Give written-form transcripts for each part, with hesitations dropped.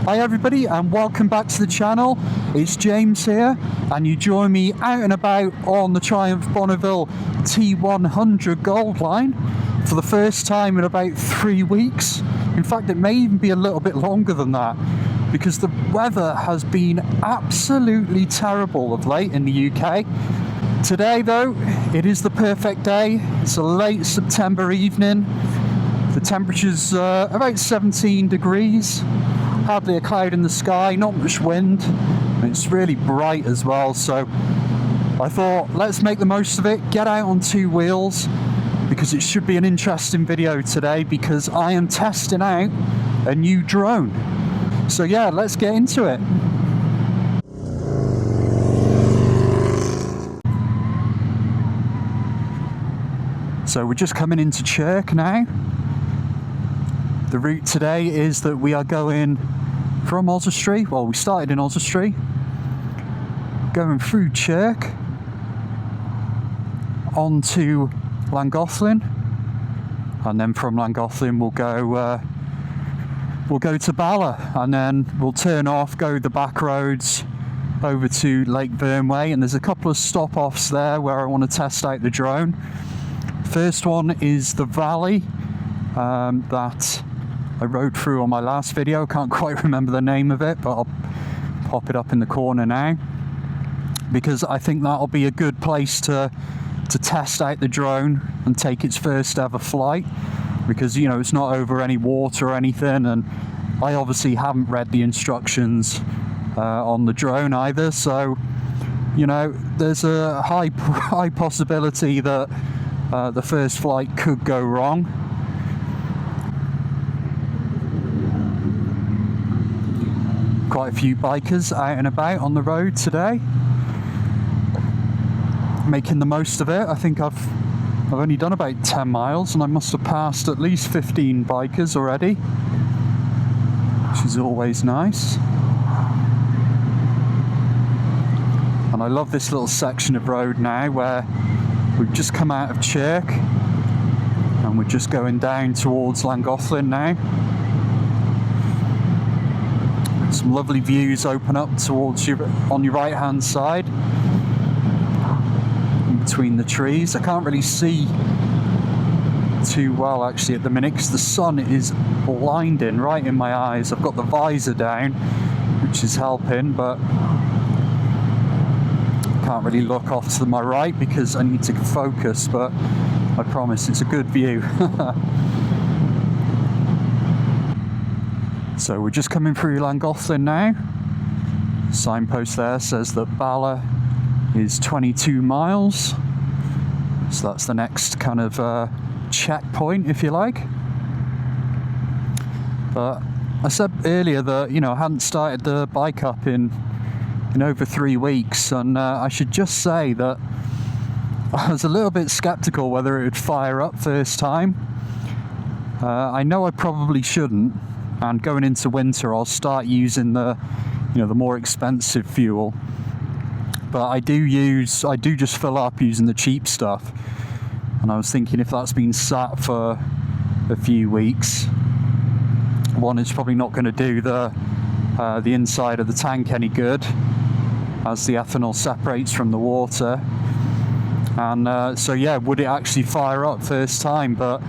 Hi everybody and welcome back to the channel. It's James here and you join me out and about on the Triumph Bonneville T100 Gold Line for the first time in about 3 weeks. In fact, it may even be a little bit longer than that because the weather has been absolutely terrible of late in the UK. Today though, it is the perfect day. It's a late September evening. The temperature's about 17 degrees. Hardly a cloud in the sky, not much wind. It's really bright as well, so I thought let's make the most of it, get out on two wheels, because it should be an interesting video today because I am testing out a new drone. So yeah, let's get into it. So we're just coming into Chirk now. The route today is that we are going from Oswestry. Well, we started in Oswestry, going through Chirk on to Llangollen, and then from Llangollen we'll go to Bala, and then we'll turn off, go the back roads over to Lake Vyrnwy, and there's a couple of stop-offs there where I want to test out the drone. First one is the valley that I rode through on my last video. Can't quite remember the name of it, but I'll pop it up in the corner now because I think that'll be a good place to test out the drone and take its first ever flight, because you know it's not over any water or anything, and I obviously haven't read the instructions on the drone either, so you know there's a high possibility that the first flight could go wrong. Quite a few bikers out and about on the road today, making the most of it. I think I've only done about 10 miles and I must have passed at least 15 bikers already, which is always nice. And I love this little section of road now where we've just come out of Chirk and we're just going down towards Llangollen now. Some lovely views open up towards you on your right hand side in between the trees. I can't really see too well actually at the minute because the sun is blinding right in my eyes. I've got the visor down, which is helping, but I can't really look off to my right because I need to focus, but I promise it's a good view. So we're just coming through Llangollen now. Signpost there says that Bala is 22 miles. So that's the next kind of checkpoint, if you like. But I said earlier that, you know, I hadn't started the bike up in over 3 weeks, and I should just say that I was a little bit skeptical whether it would fire up first time. I know I probably shouldn't. And going into winter, I'll start using the more expensive fuel. But I do just fill up using the cheap stuff. And I was thinking if that's been sat for a few weeks, one, it's probably not going to do the inside of the tank any good, as the ethanol separates from the water. And so yeah, would it actually fire up first time? But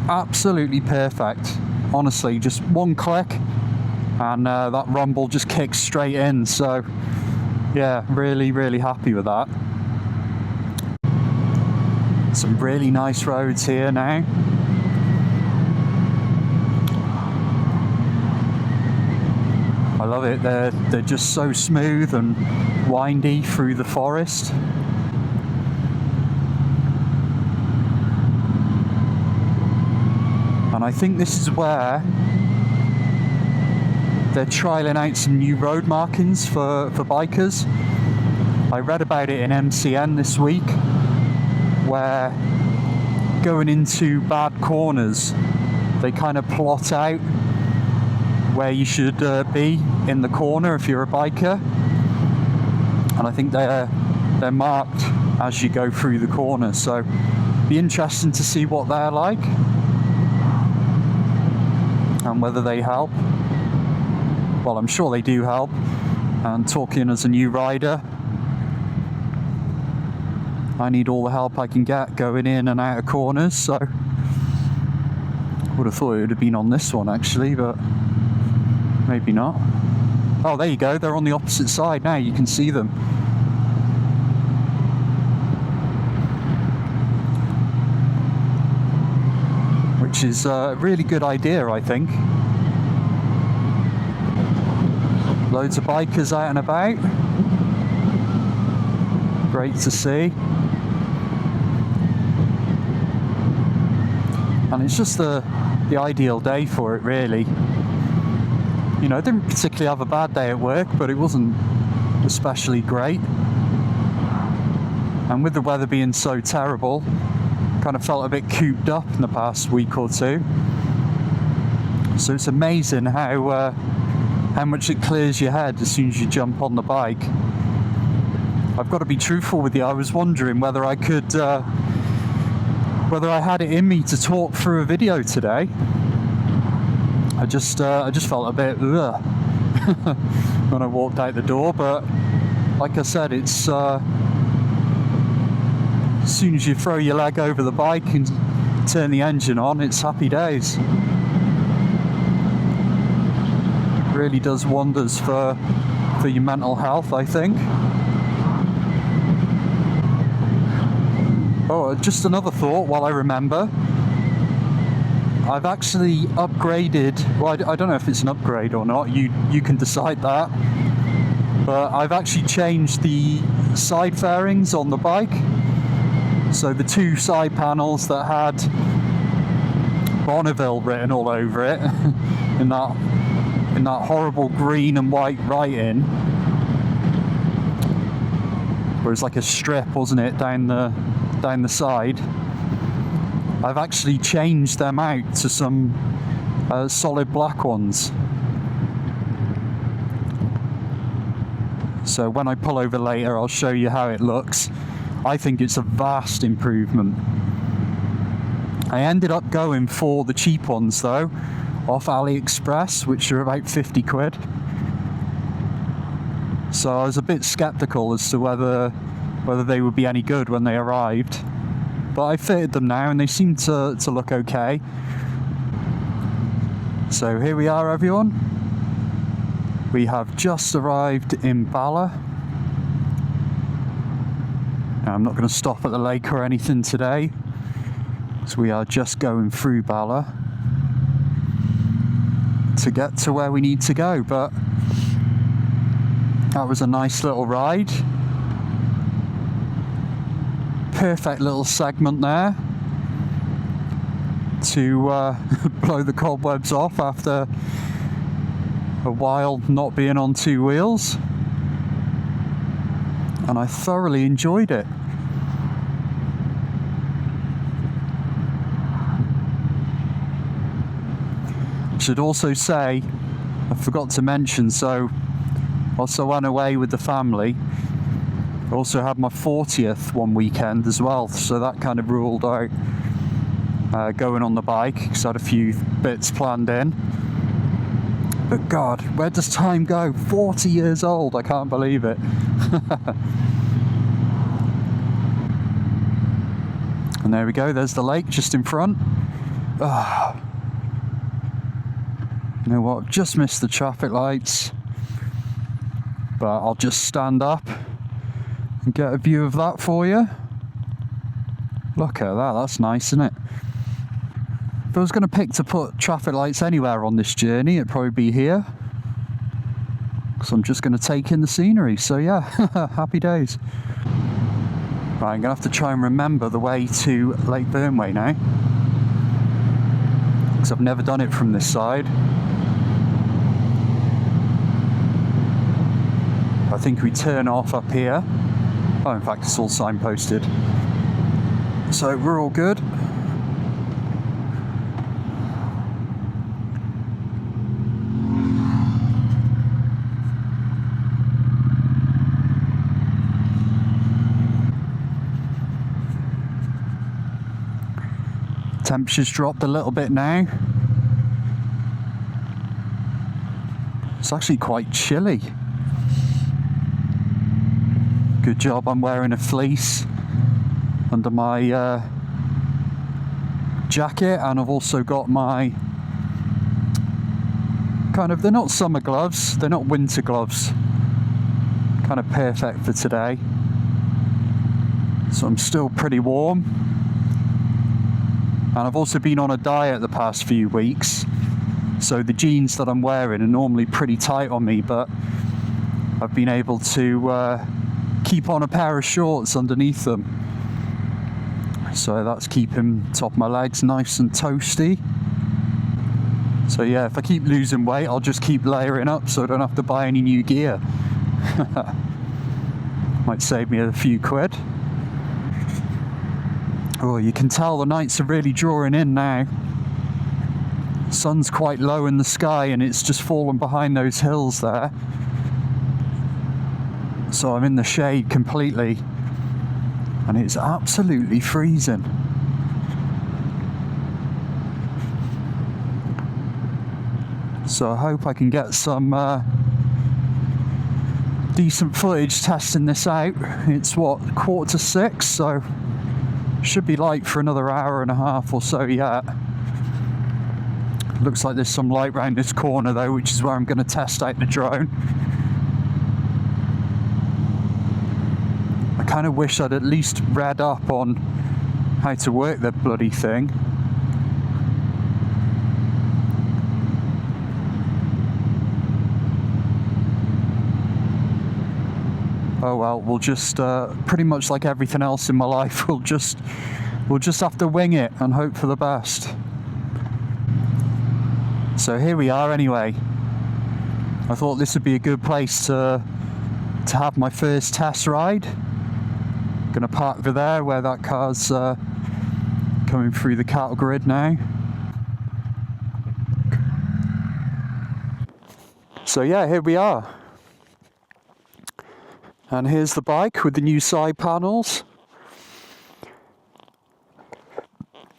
absolutely perfect. Honestly, just one click and that rumble just kicks straight in. So yeah, really happy with that. Some really nice roads here now. I love it. They're just so smooth and windy through the forest. And I think this is where they're trialling out some new road markings for bikers. I read about it in MCN this week, where going into bad corners, they kind of plot out where you should be in the corner if you're a biker. And I think they're marked as you go through the corner. So be interesting to see what they're like and whether they help. well, I'm sure they do help. And talking as a new rider, I need all the help I can get going in and out of corners, so would have thought it would have been on this one actually, but maybe not. Oh, there you go, they're on the opposite side now, you can see them. Which is a really good idea, I think. Loads of bikers out and about. Great to see. And it's just the ideal day for it, really. You know, I didn't particularly have a bad day at work, but it wasn't especially great. And with the weather being so terrible, kind of felt a bit cooped up in the past week or two. So it's amazing how much it clears your head as soon as you jump on the bike. I've got to be truthful with you, I was wondering whether I could, whether I had it in me to talk through a video today. I just felt a bit ugh when I walked out the door, but like I said, it's as soon as you throw your leg over the bike and turn the engine on, it's happy days. It really does wonders for your mental health, I think. Oh, just another thought while I remember. I've actually upgraded, well, I don't know if it's an upgrade or not, you can decide that, but I've actually changed the side fairings on the bike. So the two side panels that had Bonneville written all over it in that horrible green and white writing, where it's like a strip, wasn't it, down the side. I've actually changed them out to some solid black ones. So when I pull over later, I'll show you how it looks. I think it's a vast improvement. I ended up going for the cheap ones though, off AliExpress, which are about 50 quid. So I was a bit skeptical as to whether they would be any good when they arrived. But I fitted them now and they seem to look okay. So here we are, everyone. We have just arrived in Bala. Now, I'm not going to stop at the lake or anything today, so we are just going through Bala to get to where we need to go. But that was a nice little ride. Perfect little segment there to blow the cobwebs off after a while not being on two wheels, and I thoroughly enjoyed it. Should also say, I forgot to mention, so whilst I went away with the family, I also had my 40th one weekend as well, so that kind of ruled out going on the bike, because I had a few bits planned in. But God, where does time go? 40 years old, I can't believe it. And there we go, there's the lake just in front. Oh. You know what, I've just missed the traffic lights, but I'll just stand up and get a view of that for you. Look at that, that's nice, isn't it? If I was going to pick to put traffic lights anywhere on this journey, it'd probably be here, because I'm just going to take in the scenery. So yeah, happy days. Right, I'm going to have to try and remember the way to Lake Vyrnwy now, because I've never done it from this side. I think we turn off up here. Oh, in fact, it's all signposted. So we're all good. Temperature's dropped a little bit now. It's actually quite chilly. Good job I'm wearing a fleece under my jacket, and I've also got my they're not summer gloves, they're not winter gloves, kind of perfect for today. So I'm still pretty warm, and I've also been on a diet the past few weeks, so the jeans that I'm wearing are normally pretty tight on me, but I've been able to keep on a pair of shorts underneath them, so that's keeping top of my legs nice and toasty. So yeah, if I keep losing weight, I'll just keep layering up so I don't have to buy any new gear. Might save me a few quid. Oh, you can tell the nights are really drawing in now. Sun's quite low in the sky and it's just fallen behind those hills there. So I'm in the shade completely, and it's absolutely freezing. So I hope I can get some decent footage testing this out. It's what, 5:45, so should be light for another hour and a half or so yet. Looks like there's some light round this corner though, which is where I'm going to test out the drone. I kind of wish I'd at least read up on how to work the bloody thing. Oh well, we'll just pretty much like everything else in my life, we'll just have to wing it and hope for the best. So here we are anyway. I thought this would be a good place to have my first test ride. Gonna park over there where that car's coming through the cattle grid now. So yeah, here we are. And here's the bike with the new side panels.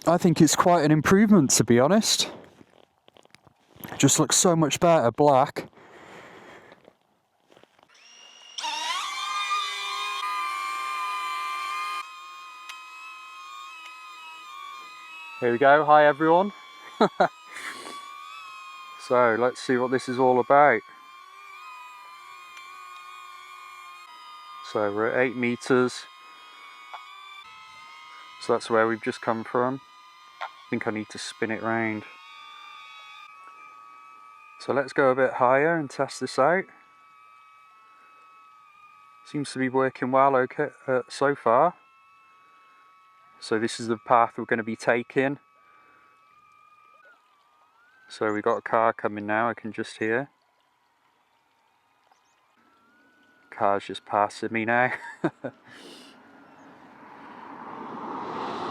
I think it's quite an improvement, to be honest. It just looks so much better black. Here we go, hi everyone. So let's see what this is all about. So we're at 8 meters. So that's where we've just come from. I think I need to spin it round. So let's go a bit higher and test this out. Seems to be working well okay so far. So this is the path we're going to be taking. So we've got a car coming now, I can just hear. Car's just passing me now.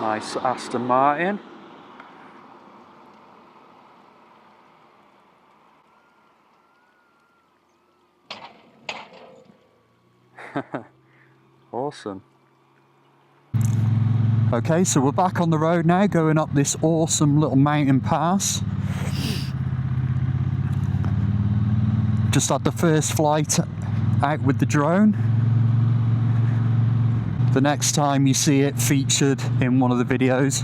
Nice Aston Martin. Awesome. Okay, so we're back on the road now, going up this awesome little mountain pass. Just had the first flight out with the drone. The next time you see it featured in one of the videos,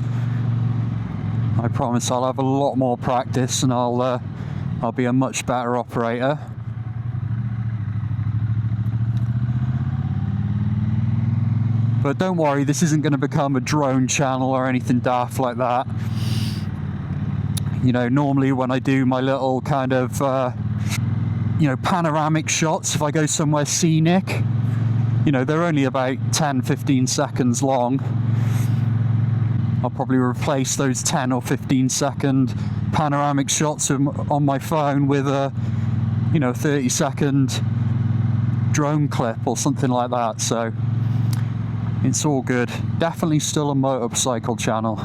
I promise I'll have a lot more practice and I'll be a much better operator. But don't worry, this isn't going to become a drone channel or anything daft like that. You know, normally when I do my little kind of you know, panoramic shots, if I go somewhere scenic, you know, they're only about 10-15 seconds long. I'll probably replace those 10 or 15 second panoramic shots on my phone with a, you know, 30-second drone clip or something like that. So it's all good. Definitely still a motorcycle channel.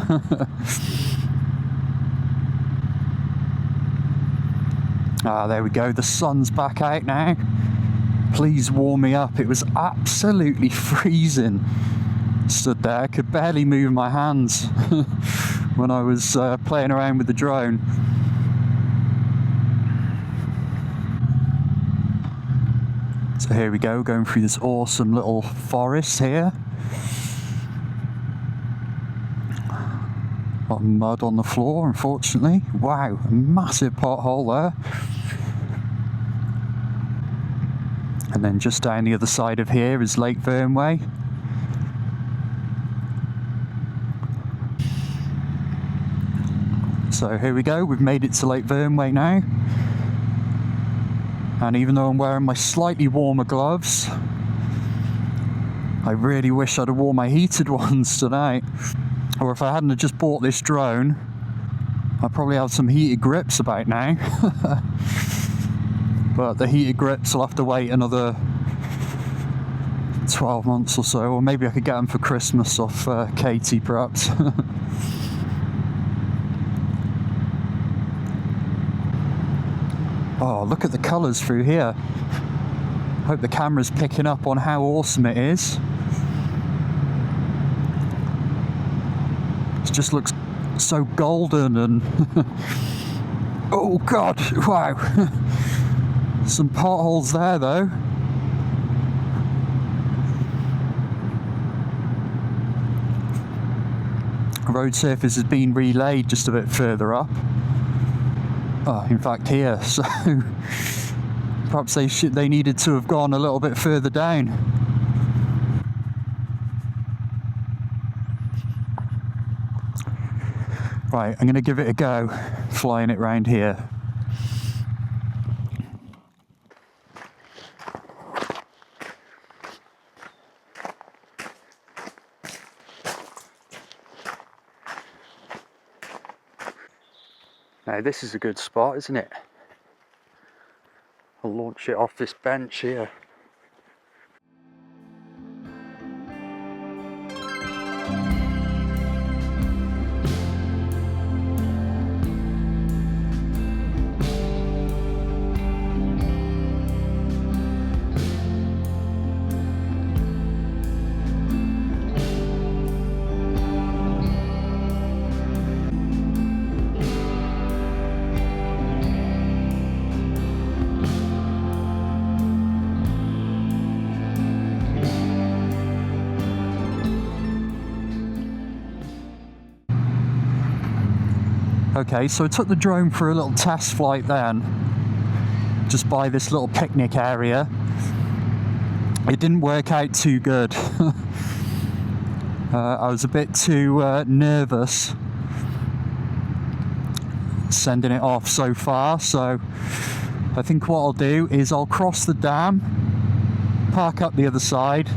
Ah, there we go. The sun's back out now. Please warm me up. It was absolutely freezing. Stood there, I could barely move my hands when I was playing around with the drone. So here we go, going through this awesome little forest here. Got mud on the floor, unfortunately. Wow, a massive pothole there. And then just down the other side of here is Lake Vyrnwy. So here we go, we've made it to Lake Vyrnwy now. And even though I'm wearing my slightly warmer gloves, I really wish I'd have worn my heated ones tonight. Or if I hadn't have just bought this drone, I'd probably have some heated grips about now. But the heated grips will have to wait another 12 months or so, or maybe I could get them for Christmas off Katie perhaps. Oh, look at the colours through here. Hope the camera's picking up on how awesome it is. It just looks so golden and oh god, wow. Some potholes there though. Road surface has been relayed just a bit further up. Oh, in fact here, so perhaps they needed to have gone a little bit further down. Right, I'm going to give it a go, flying it round here. Now this is a good spot, isn't it? I'll launch it off this bench here. Okay, so I took the drone for a little test flight then, just by this little picnic area. It didn't work out too good. I was a bit too nervous sending it off so far, so I think what I'll do is I'll cross the dam, park up the other side,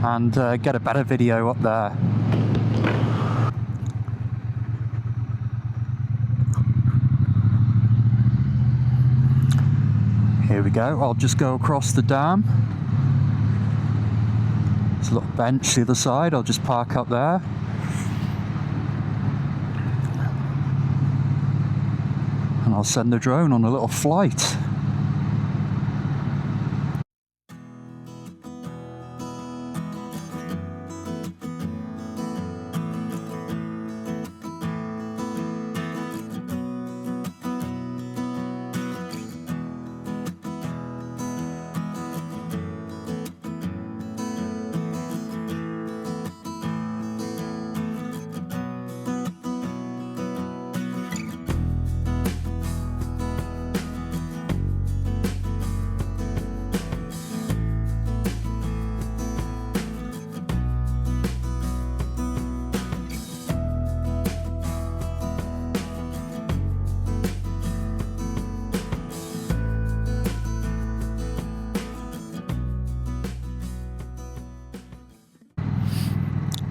and get a better video up there. Here we go, I'll just go across the dam. There's a little bench the other side, I'll just park up there. And I'll send the drone on a little flight.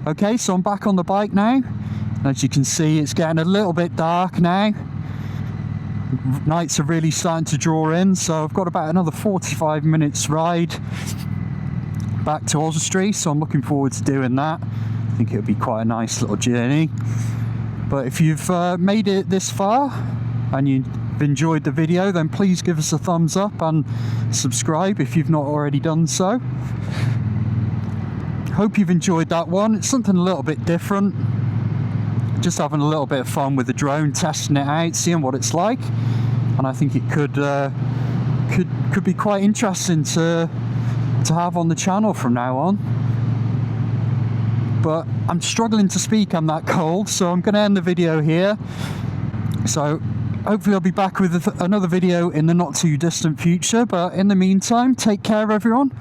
Okay, so I'm back on the bike now. As you can see, it's getting a little bit dark now. Nights are really starting to draw in, so I've got about another 45 minutes ride back to Oswestry, so I'm looking forward to doing that. I think it'll be quite a nice little journey. But if you've made it this far and you've enjoyed the video, then please give us a thumbs up and subscribe if you've not already done so. Hope you've enjoyed that one. It's something a little bit different. Just having a little bit of fun with the drone, testing it out, seeing what it's like. And I think it could be quite interesting to to have on the channel from now on. But I'm struggling to speak, I'm that cold, so I'm going to end the video here. So hopefully I'll be back with another video in the not too distant future, but in the meantime, take care everyone,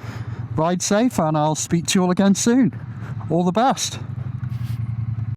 ride safe, and I'll speak to you all again soon. All the best.